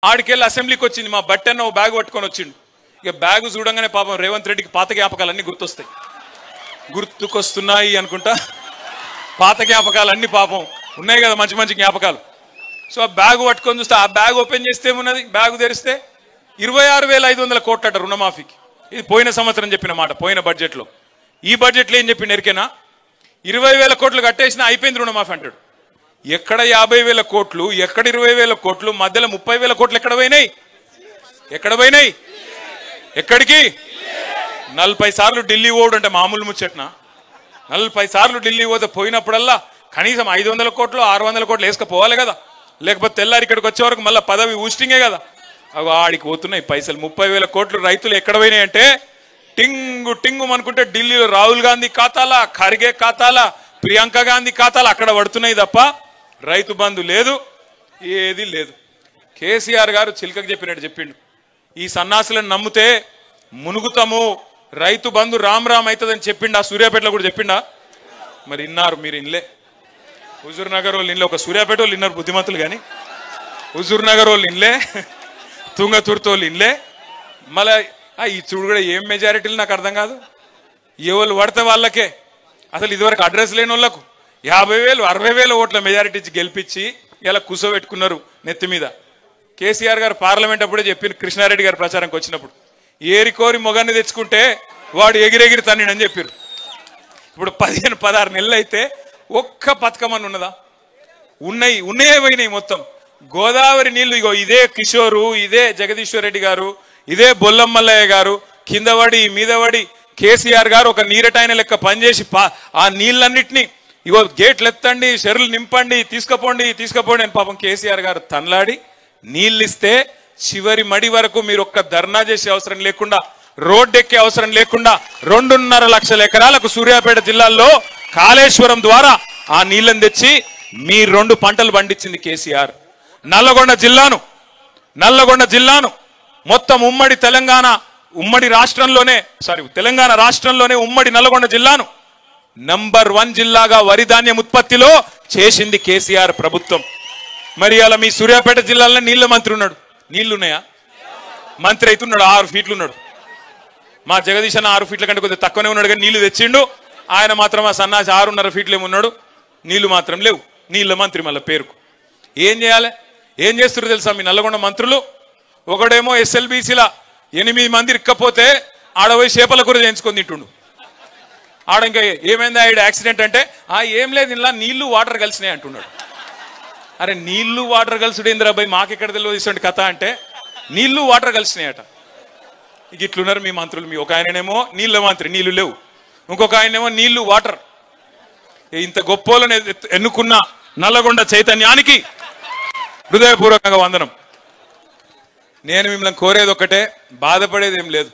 ఆడికెళ్ళి అసెంబ్లీకి వచ్చింది మా బట్టన్న ఓ బ్యాగ్ పట్టుకొని వచ్చిండు. ఇక బ్యాగ్ చూడంగానే పాపం రేవంత్ రెడ్డికి పాత జ్ఞాపకాలన్నీ గుర్తుకొస్తున్నాయి అనుకుంటా. పాత జ్ఞాపకాలన్నీ పాపం ఉన్నాయి కదా, మంచి మంచి జ్ఞాపకాలు. సో ఆ బ్యాగ్ పట్టుకొని చూస్తే, ఆ బ్యాగ్ ఓపెన్ చేస్తే ఏమున్నది, బ్యాగ్ తెరిస్తే 26,500 కోట్లట రుణమాఫీకి. ఇది పోయిన సంవత్సరం చెప్పిన మాట, పోయిన బడ్జెట్లో. ఈ బడ్జెట్లో ఏం చెప్పిండు ఎరికేనా? 20,000 కోట్లు కట్టేసినా అయిపోయింది రుణమాఫీ అంటాడు. ఎక్కడ 50,000 కోట్లు, ఎక్కడ 20,000 కోట్లు, మధ్యలో 30,000 కోట్లు ఎక్కడ పోయినాయి? ఎక్కడికి? 40 సార్లు ఢిల్లీ పోవడం అంటే మామూలు ముచ్చట్న? 40 సార్లు ఢిల్లీ పోతే పోయినప్పుడల్లా కనీసం 500 కోట్లు 600 కోట్లు వేసుకపోవాలి కదా, లేకపోతే తెల్లారి ఇక్కడికి వచ్చే వరకు మళ్ళీ పదవి ఊస్టింగే కదా. అవి ఆడికి పోతున్నాయి పైసలు. 30,000 కోట్లు రైతులు ఎక్కడ పోయినాయి అంటే టింగు టింగు అనుకుంటే ఢిల్లీలో రాహుల్ గాంధీ ఖాతాలా, ఖర్గే ఖాతాలా, ప్రియాంక గాంధీ ఖాతాలా అక్కడ పడుతున్నాయి తప్ప రైతు బంధు లేదు, ఏది లేదు. కేసీఆర్ గారు చిలకకు చెప్పినట్టు చెప్పిండు, ఈ సన్నాసులను నమ్మితే మునుగుతాము, రైతు బంధు రామ్ రామ్ అవుతుందని చెప్పిండా. సూర్యాపేటలో కూడా చెప్పిండా? మరి ఇన్నారు మీరు, ఇన్లే. హుజూర్ నగర్ వాళ్ళు ఇన్లే, ఒక సూర్యాపేట వాళ్ళు ఇన్నారు బుద్ధిమంతులు, కానీ హుజూర్ నగర్ వాళ్ళు ఇన్లే, తుంగతుర్తి వాళ్ళు ఇన్లే. మళ్ళీ ఈ చూడు కూడా ఏం మెజారిటీలు నాకు అర్థం కాదు. ఎవరు పడితే వాళ్ళకే, అసలు ఇదివరకు అడ్రస్ లేని వాళ్ళకు 50,000 60,000 ఓట్ల మెజారిటీ ఇచ్చి గెలిపించి ఇలా కూర్చోబెట్టుకున్నారు నెత్తి మీద. కేసీఆర్ గారు పార్లమెంట్ అప్పుడే చెప్పిన, కృష్ణారెడ్డి గారు ప్రచారంకి వచ్చినప్పుడు, ఏరికోరి మొగాన్ని తెచ్చుకుంటే వాడు ఎగిరెగిరి తన్నిడని చెప్పారు. ఇప్పుడు 15-16 నెలలు అయితే ఒక్క పథకం అని ఉన్నదా? ఉన్నాయే పోయినాయి మొత్తం. గోదావరి నీళ్లు ఇగో ఇదే కిషోరు, ఇదే జగదీశ్వర్ రెడ్డి గారు, ఇదే బొల్లమ్మల్లయ్య గారు కిందపడి మీదపడి కేసీఆర్ గారు ఒక నీరటైన లెక్క పనిచేసి ఆ నీళ్ళన్నిటినీ ఇగో గేట్లు ఎత్తండి, చెరువులు నింపండి, తీసుకపోండి అని పాపం కేసీఆర్ గారు తనలాడి నీళ్ళు ఇస్తే చివరి మడి వరకు మీరు ఒక్క ధర్నా చేసే అవసరం లేకుండా, రోడ్డు ఎక్కే అవసరం లేకుండా 2.5 లక్షల ఎకరాలకు సూర్యాపేట జిల్లాలో కాళేశ్వరం ద్వారా ఆ నీళ్లను తెచ్చి మీ 2 పంటలు పండించింది కేసీఆర్. నల్లగొండ జిల్లాను మొత్తం తెలంగాణ రాష్ట్రంలోనే ఉమ్మడి నల్లగొండ జిల్లాను నంబర్ 1 జిల్లాగా వరి ధాన్యం ఉత్పత్తిలో చేసింది కేసీఆర్ ప్రభుత్వం. మరి అలా మీ సూర్యాపేట జిల్లాలో నీళ్ల మంత్రి ఉన్నాడు, నీళ్లున్నాయా? మంత్రి అవుతున్నాడు, 6 ఫీట్లు ఉన్నాడు. మా జగదీశ్ అన్న 6 ఫీట్ల కంటే కొద్దిగా తక్కువనే ఉన్నాడు, కానీ నీళ్లు తెచ్చిండు. ఆయన మాత్రం ఆ సన్నాసి 6.5 ఫీట్లు ఏమున్నాడు, నీళ్లు మాత్రం లేవు. నీళ్ల మంత్రి మళ్ళీ పేరుకు. ఏం చేయాలి, ఏం చేస్తున్నారు తెలుసా మీ నల్లగొండ మంత్రులు? ఒకడేమో SLBCలా 8 మంది ఇక్కపోతే ఆడపోయి చేపల కూర చేయించుకొని తింటుండు. ఆడ ఇంకా ఏమైందా ఈడ యాక్సిడెంట్ అంటే, ఏం లేదు ఇలా నీళ్లు వాటర్ కలిసినాయి అంటున్నాడు. అరే నీళ్లు వాటర్ కలుసుడు ఇంద్రాబాయ్, మాకెక్కడ తెలియదు ఇటువంటి కథ అంటే నీళ్లు వాటర్ కలిసినాయట. ఇక ఇట్లున్నారు మీ మంత్రులు. మీ ఒక ఆయననేమో నీళ్ళ మంత్రి, నీళ్లు లేవు. ఇంకొక ఆయనేమో నీళ్లు వాటర్. ఇంత గొప్పోలను ఎన్నుకున్న నల్లగొండ చైతన్యానికి హృదయపూర్వకంగా వందనం. నేను మిమ్మల్ని కోరేది ఒక్కటే, బాధపడేది ఏం లేదు.